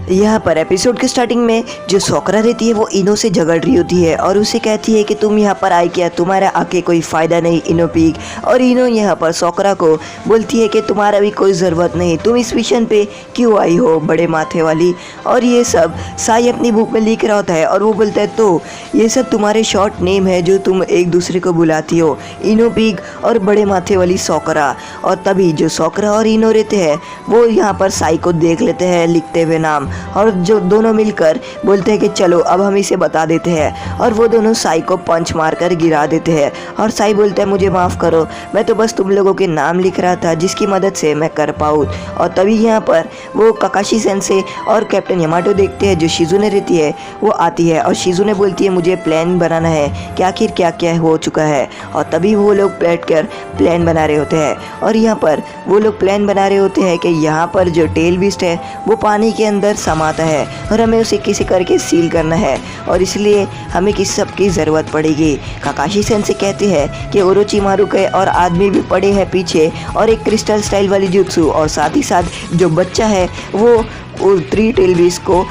यहाँ पर एपिसोड के स्टार्टिंग में जो सोकरा रहती है वो इनो से झगड़ रही होती है और उसे कहती है कि तुम यहाँ पर आए क्या, तुम्हारा आके कोई फ़ायदा नहीं इनो पिग। और इनो यहाँ पर सोकरा को बोलती है कि तुम्हारा भी कोई ज़रूरत नहीं, तुम इस मिशन पे क्यों आई हो बड़े माथे वाली। और ये सब साई अपनी बुक में लिख रहा होता है और वो बोलता है तो ये सब तुम्हारे शॉर्ट नेम है जो तुम एक दूसरे को बुलाती हो, इनो पिग और बड़े माथे वाली सोकरा। और तभी जो सोकरा और इनो रहते हैं वो यहाँ पर साई को देख लेते हैं लिखते हुए नाम, और जो दोनों मिलकर बोलते हैं कि चलो अब हम इसे बता देते हैं। और वो दोनों साई को पंच मारकर गिरा देते हैं और साई बोलता है मुझे माफ़ करो, मैं तो बस तुम लोगों के नाम लिख रहा था जिसकी मदद से मैं कर पाऊँ। और तभी यहाँ पर वो काकाशी सेंसे और कैप्टन यामाटो देखते हैं जो शिजुने रहती है वो आती है और शिजुने बोलती है मुझे प्लान बनाना है कि आखिर क्या क्या हो चुका है। और तभी वो लोग बैठकर प्लान बना रहे होते हैं और यहाँ पर वो लोग प्लान बना रहे होते हैं कि यहाँ पर जो टेल बीस्ट है वो पानी के अंदर समाता है और हमें उसे किसी करके सील करना है और इसलिए हमें किस सब की ज़रूरत पड़ेगी। काकाशी सेंसे कहते हैं कि ओरोचिमारू के और आदमी भी पड़े हैं पीछे और एक क्रिस्टल स्टाइल वाली जुत्सु, और साथ ही साथ जो बच्चा है वो 3 टेल बीस्ट को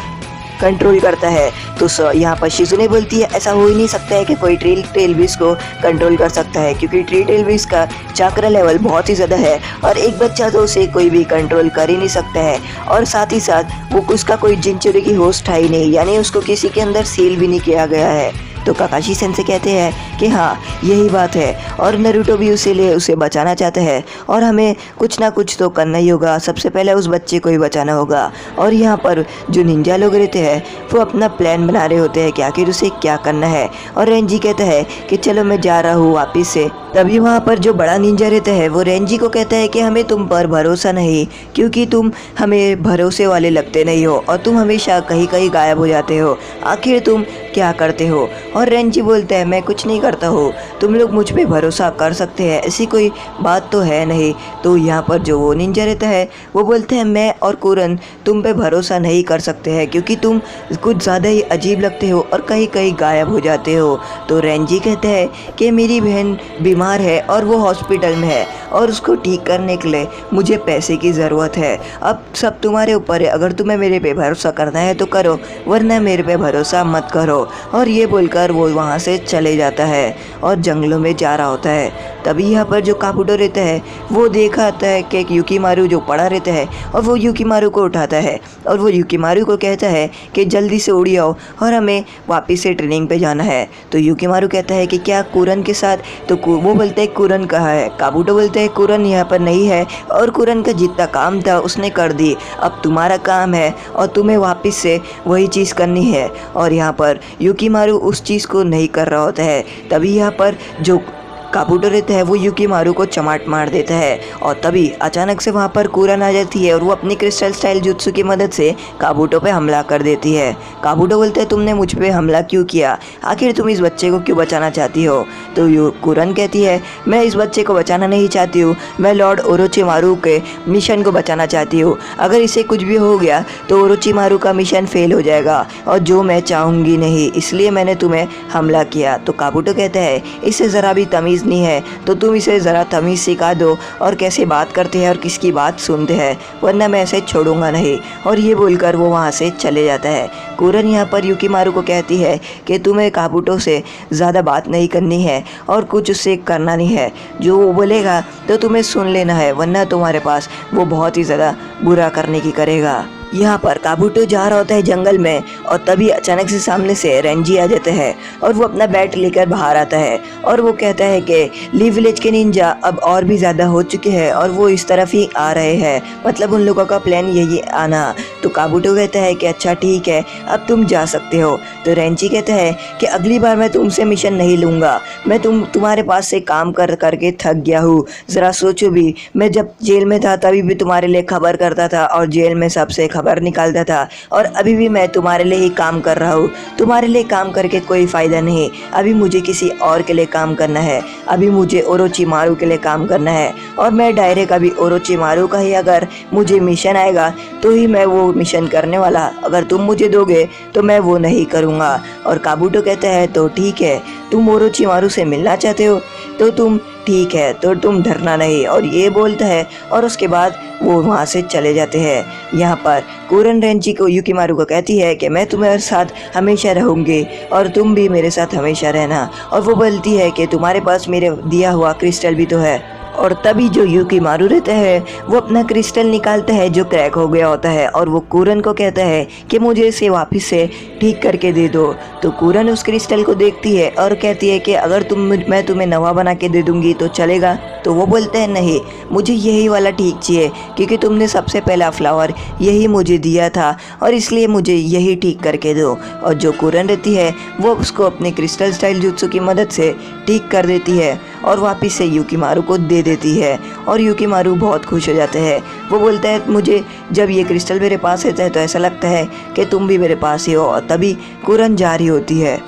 कंट्रोल करता है। तो यहाँ पर शिजुने बोलती है ऐसा हो ही नहीं सकता है कि कोई टेल बीस्ट को कंट्रोल कर सकता है, क्योंकि टेल बीस्ट का चक्र लेवल बहुत ही ज़्यादा है और एक बच्चा तो उसे कोई भी कंट्रोल कर ही नहीं सकता है। और साथ ही साथ वो उसका कोई जिनचुरी की होस्ट है ही नहीं, यानी उसको किसी के अंदर सील भी नहीं किया गया है। तो काकाशी सेंसे कहते हैं कि हाँ यही बात है और नारुतो भी उसे बचाना चाहता है और हमें कुछ ना कुछ तो करना ही होगा, सबसे पहले उस बच्चे को ही बचाना होगा। और यहाँ पर जो निंजा लोग रहते हैं वो अपना प्लान बना रहे होते हैं कि आखिर उसे क्या करना है। और रेंजी कहता है कि चलो मैं जा रहा हूँ वापस से। तभी वहाँ पर जो बड़ा निंजा रहता है वो रेंजी को कहता है कि हमें तुम पर भरोसा नहीं, क्योंकि तुम हमें भरोसे वाले लगते नहीं हो और तुम हमेशा कहीं कहीं गायब हो जाते हो, आखिर तुम क्या करते हो। और रेंजी बोलता है मैं कुछ नहीं करता हूँ, तुम लोग मुझ पे भरोसा कर सकते हैं, ऐसी कोई बात तो है नहीं। तो यहाँ पर जो वो निंजा रहता है वो बोलते हैं मैं और कुरन तुम पे भरोसा नहीं कर सकते हैं, क्योंकि तुम कुछ ज़्यादा ही अजीब लगते हो और कहीं कहीं गायब हो जाते हो। तो रेंजी कहते हैं कि मेरी बहन बीमार है और वो हॉस्पिटल में है और उसको ठीक करने के लिए मुझे पैसे की ज़रूरत है। अब सब तुम्हारे ऊपर है, अगर तुम्हें मेरे पे भरोसा करना है तो करो, वरना मेरे पे भरोसा मत करो। और ये बोलकर वो वहाँ से चले जाता है और जंगलों में जा रहा होता है। तभी यहाँ पर जो काबुटो रहता है वो देखा आता है कि युकीमारू जो पड़ा रहता है और वो युकीमारू को उठाता है और वो युकीमारू को कहता है कि जल्दी से उड़ी आओ और हमें वापस से ट्रेनिंग पे जाना है। तो युकीमारू कहता है कि क्या कुरन के साथ, तो वो बोलते हैं कुरन कहाँ है। काबुटो बोलते हैं कुरन यहाँ पर नहीं है और कुरन का जितना काम था उसने कर दी, अब तुम्हारा काम है और तुम्हें वापस से वही चीज़ करनी है। और यहाँ पर युकीमारू उस चीज़ को नहीं कर रहा होता है। तभी यहाँ पर जो काबुटो रहता है वो युकीमारू को चमाट मार देता है और तभी अचानक से वहाँ पर कुरन आ जाती है और वो अपनी क्रिस्टल स्टाइल जुत्सु की मदद से काबुटो पे हमला कर देती है। काबुटो बोलते हैं तुमने मुझ पे हमला क्यों किया, आखिर तुम इस बच्चे को क्यों बचाना चाहती हो। तो कुरन कहती है मैं इस बच्चे को बचाना नहीं चाहती हूँ, मैं लॉर्ड ओरोचिमारू के मिशन को बचाना चाहती हूँ। अगर इसे कुछ भी हो गया तो ओरोचिमारू का मिशन फेल हो जाएगा और जो मैं चाहूँगी नहीं, इसलिए मैंने तुम्हें हमला किया। तो काबुटो कहता है इसे ज़रा भी तमीज़ नहीं है, तो तुम इसे ज़रा तमीज़ सिखा दो और कैसे बात करते हैं और किसकी बात सुनते हैं, वरना मैं ऐसे छोड़ूंगा नहीं। और ये बोलकर वो वहाँ से चले जाता है। कुरन यहाँ पर युकीमारू को कहती है कि तुम्हें काबुटो से ज़्यादा बात नहीं करनी है और कुछ उससे करना नहीं है, जो वो बोलेगा तो तुम्हें सुन लेना है, वरना तुम्हारे पास वो बहुत ही ज़्यादा बुरा करने की करेगा। यहाँ पर काबुटो जा रहा होता है जंगल में और तभी अचानक से सामने से रेंजी आ जाते हैं और वो अपना बैट लेकर बाहर आता है और वो कहता है कि ली विलेज के निंजा अब और भी ज़्यादा हो चुके हैं और वो इस तरफ ही आ रहे हैं, मतलब उन लोगों का प्लान यही आना। तो काबुटो कहता है कि अच्छा ठीक है अब तुम जा सकते हो। तो रेंजी कहता है कि अगली बार मैं तुमसे मिशन नहीं लूँगा, मैं तुम्हारे पास से काम करके थक गया हूँ। ज़रा सोचो भी, मैं जब जेल में था तभी भी तुम्हारे लिए खबर करता था और जेल में सबसे खबर निकालता था और अभी भी मैं तुम्हारे लिए ही काम कर रहा हूँ। तुम्हारे लिए काम करके कोई फ़ायदा नहीं, अभी मुझे किसी और के लिए काम करना है, अभी मुझे ओरोचिमारू के लिए काम करना है और मैं डायरेक्ट अभी ओरोचिमारू का ही अगर मुझे मिशन आएगा तो ही मैं वो मिशन करने वाला, अगर तुम मुझे दोगे तो मैं वो नहीं करूँगा। और काबुटो कहता है तो ठीक है, तुम ओरोचिमारू से मिलना चाहते हो, तो तुम ठीक है, तो तुम डरना नहीं, और ये बोलता है और उसके बाद वो वहाँ से चले जाते हैं। यहाँ पर कुरन रेंजी को युकीमारू को कहती है कि मैं तुम्हारे साथ हमेशा रहूँगी और तुम भी मेरे साथ हमेशा रहना, और वो बोलती है कि तुम्हारे पास मेरे दिया हुआ क्रिस्टल भी तो है। और तभी जो युकीमारू रहता है वो अपना क्रिस्टल निकालता है जो क्रैक हो गया होता है, और वो कुरन को कहता है कि मुझे इसे वापस से ठीक करके दे दो। तो कुरन उस क्रिस्टल को देखती है और कहती है कि अगर मैं तुम्हें नवा बना के दे दूंगी तो चलेगा। तो वो बोलते हैं नहीं, मुझे यही वाला ठीक चाहिए, क्योंकि तुमने सबसे पहला फ्लावर यही मुझे दिया था और इसलिए मुझे यही ठीक करके दो। और जो कुरन रहती है वो उसको अपने क्रिस्टल स्टाइल जुत्सु की मदद से ठीक कर देती है और वापस से युकीमारू को दे देती है, और युकीमारू बहुत खुश हो जाते हैं। वो बोलता है मुझे जब ये क्रिस्टल मेरे पास रहता है तो ऐसा लगता है कि तुम भी मेरे पास ही हो। और तभी कुरन जा रही होती है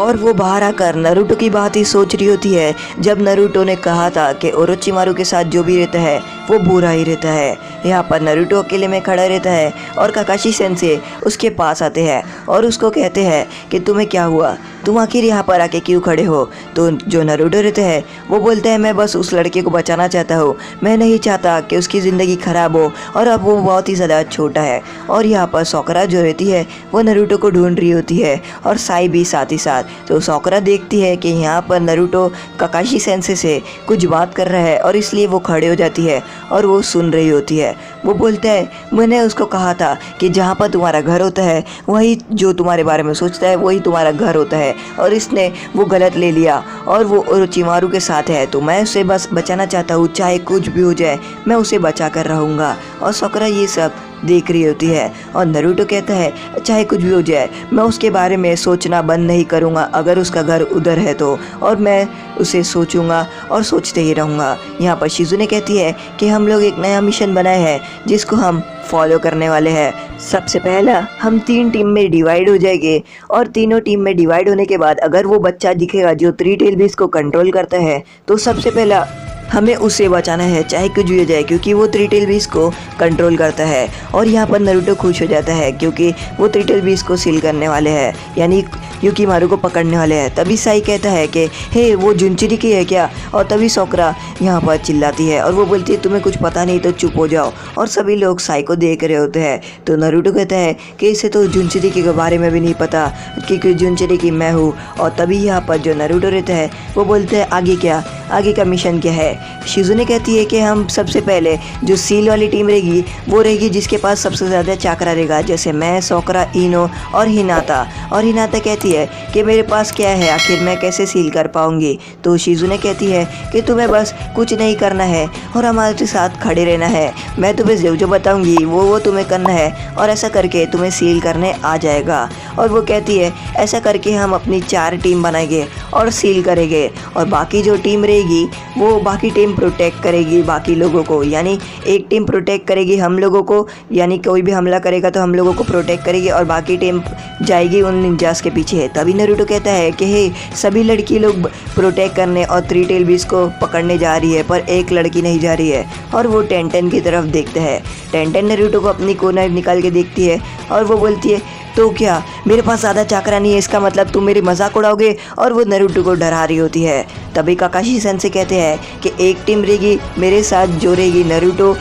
और वो बाहर आकर नरूटो की बात ही सोच रही होती है, जब नरूटो ने कहा था कि ओरोचिमारू के साथ जो भी रहता है वो बुरा ही रहता है। यहाँ पर नरूटो अकेले में खड़ा रहता है और काकाशी सेंसे उसके पास आते हैं और उसको कहते हैं कि तुम्हें क्या हुआ, तुम आखिर यहाँ पर आके क्यों खड़े हो। तो जो नरूटो रहता है वो बोलता है मैं बस उस लड़के को बचाना चाहता हूँ, मैं नहीं चाहता कि उसकी ज़िंदगी ख़राब हो, और अब वो बहुत ही ज़्यादा छोटा है। और यहाँ पर सोकरा जो रहती है वो नरूटो को ढूंढ रही होती है और साई भी साथ ही साथ। तो सोकरा देखती है कि यहाँ पर नरूटो काकाशी सेंसे से कुछ बात कर रहा है और इसलिए वो खड़े हो जाती है और वो सुन रही होती है। वो बोलता है मैंने उसको कहा था कि जहाँ पर तुम्हारा घर होता है वही जो तुम्हारे बारे में सोचता है वही तुम्हारा घर होता है, और इसने वो गलत ले लिया और वो ओरोचिमारू के साथ है, तो मैं उसे बस बचाना चाहता हूँ, चाहे कुछ भी हो जाए मैं उसे बचा कर रहूँगा। और सोकरा ये सब देख रही होती है और नरूटो कहता है चाहे कुछ भी हो जाए मैं उसके बारे में सोचना बंद नहीं करूँगा, अगर उसका घर उधर है तो, और मैं उसे सोचूंगा और सोचते ही रहूँगा। यहाँ पर शिजुने कहती है कि हम लोग एक नया मिशन बनाए हैं जिसको हम फॉलो करने वाले हैं। सबसे पहला हम 3 टीम में डिवाइड हो जाएंगे और तीनों टीम में डिवाइड होने के बाद अगर वो बच्चा दिखेगा जो 3 टेल बीस्ट को कंट्रोल करता है तो सबसे पहला हमें उसे बचाना है चाहे कुछ भी हो जाए, क्योंकि वो 3 टेल बीस्ट को कंट्रोल करता है। और यहाँ पर नरूटो खुश हो जाता है क्योंकि वो 3 टेल बीस्ट को सील करने वाले हैं, यानी युकीमारू को पकड़ने वाले हैं। तभी साई कहता है कि हे वो जुनचिरी की है क्या, और तभी सोकरा यहाँ पर चिल्लाती है और वो बोलती है तुम्हें कुछ पता नहीं तो चुप हो जाओ, और सभी लोग साई को देख रहे होते हैं। तो नरूटो कहता है कि इसे तो जुनचिरी के बारे में भी नहीं पता क्योंकि जुनचिरी की मैं हूँ। और तभी यहाँ पर जो नरूटो रहता है वो बोलते हैं आगे क्या, आगे का मिशन क्या है। शिजुने कहती है कि हम सबसे पहले जो सील वाली टीम रहेगी वो रहेगी जिसके पास सबसे ज़्यादा चाकरा रहेगा, जैसे मैं, सोकरा, इनो और हिनाता। और हिनाता कहती है कि मेरे पास क्या है, आखिर मैं कैसे सील कर पाऊंगी। तो शिजुने कहती है कि तुम्हें बस कुछ नहीं करना है और हमारे साथ खड़े रहना है, मैं तुम्हें जो जो बताऊंगी वो तुम्हें करना है, और ऐसा करके तुम्हें सील करने आ जाएगा। और वो कहती है ऐसा करके हम अपनी 4 टीम बनाएंगे और सील करेंगे, और बाकी जो टीम रहेगी वो बाकी टीम प्रोटेक्ट करेगी बाकी लोगों को, यानी एक टीम प्रोटेक्ट करेगी हम लोगों को, यानी कोई भी हमला करेगा तो हम लोगों को प्रोटेक्ट करेगी, और बाकी टीम जाएगी उन निंजास के पीछे। तभी नरूटो कहता है कि हे सभी लड़की लोग प्रोटेक्ट करने और 3 टेल बीस्ट को पकड़ने जा रही है पर एक लड़की नहीं जा रही है। और वो टेंटेन की तरफ देखता है। टेंटेन नरूटो को अपनी कोना निकाल के देखती है और वो बोलती है तो क्या मेरे पास ज़्यादा चाकरा नहीं है, इसका मतलब तुम मेरी मजाक उड़ाओगे, और वो नरूटो को डरा रही होती है। तभी काकाशी सेंसे कहते हैं कि एक टीम रहेगी मेरे साथ जो रहेगी नरूटो,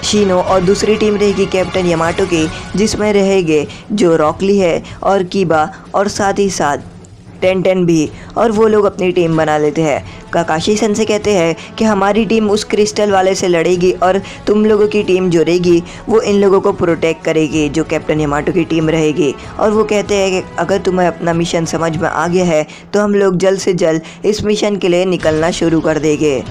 शिनो, और दूसरी टीम रहेगी कैप्टन यामाटो की जिसमें रहेंगे जो रॉकली है और कीबा और साथ ही साथ टेंटेन भी, और वो लोग अपनी टीम बना लेते हैं। काकाशी सेंसे कहते हैं कि हमारी टीम उस क्रिस्टल वाले से लड़ेगी और तुम लोगों की टीम जो रहेगी वो इन लोगों को प्रोटेक्ट करेगी जो कैप्टन यामाटो की टीम रहेगी। और वो कहते हैं कि अगर तुम्हें अपना मिशन समझ में आ गया है तो हम लोग जल्द से जल्द इस मिशन के लिए निकलना शुरू कर देंगे।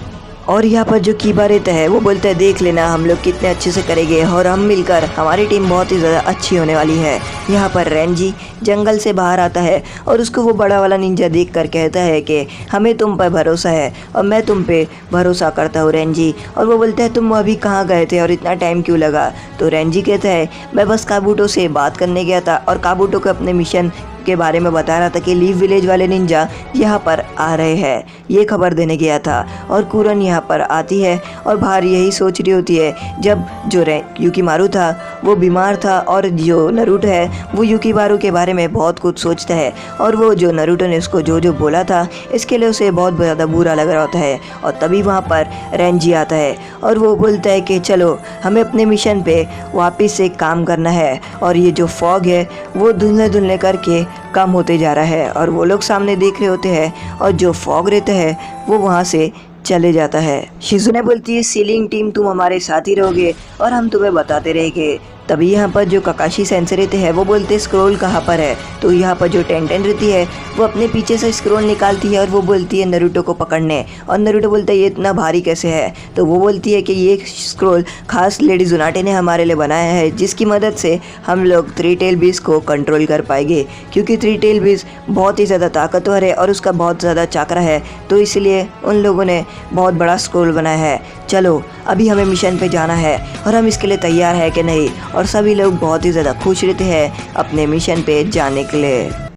और यहाँ पर जो कीबा रहता है वो बोलता है देख लेना हम लोग कितने अच्छे से करेंगे और हम मिलकर हमारी टीम बहुत ही ज़्यादा अच्छी होने वाली है। यहाँ पर रेंजी जंगल से बाहर आता है और उसको वो बड़ा वाला निंजा देख कर कहता है कि हमें तुम पर भरोसा है और मैं तुम पे भरोसा करता हूँ रेंजी। और वो बोलता है तुम अभी कहाँ गए थे और इतना टाइम क्यों लगा। तो रेंजी कहता है मैं बस काबूटो से बात करने गया था और काबूटो को अपने मिशन के बारे में बता रहा था कि लीफ विलेज वाले निंजा यहाँ पर आ रहे हैं, ये खबर देने गया था। और कुरन यहाँ पर आती है और बाहर यही सोच रही होती है जब जो युकीमारू था वो बीमार था और जो नारुतो है वो युकीमारू के बारे में बहुत कुछ सोचता है और वो जो नारुतो ने उसको जो जो बोला था इसके लिए उसे बहुत ज़्यादा बुरा लग रहा होता है। और तभी वहाँ पर रेंजी आता है और वो बोलता है कि चलो हमें अपने मिशन पे वापस से काम करना है। और ये जो फॉग है वो धुंधले धुंधले करके कम होते जा रहा है और वो लोग सामने देख रहे होते हैं और जो फॉग रहता है वो वहाँ से चले जाता है। शिजुने बोलती है सीलिंग टीम तुम हमारे साथ ही रहोगे और हम तुम्हें बताते रहेंगे। तभी यहाँ पर जो ककाशी सेंसर रहते हैं वो बोलते हैं स्क्रोल कहाँ पर है। तो यहाँ पर जो टेंटेन रहती है वो अपने पीछे से स्क्रोल निकालती है और वो बोलती है नारुतो को पकड़ने। और नारुतो बोलता है ये इतना भारी कैसे है। तो वो बोलती है कि ये स्क्रोल खास लेडी जुनाटे ने हमारे लिए बनाया है जिसकी मदद से हम लोग थ्री टेल बीस्ट को कंट्रोल कर पाएंगे, क्योंकि थ्री टेल बीस्ट बहुत ही ज़्यादा ताकतवर है और उसका बहुत ज़्यादा चाकरा है। तो इसलिए उन लोगों ने बहुत बड़ा स्क्रोल बनाया है। चलो अभी हमें मिशन पे जाना है और हम इसके लिए तैयार है कि नहीं। और सभी लोग बहुत ही ज़्यादा खुश रहते हैं अपने मिशन पे जाने के लिए।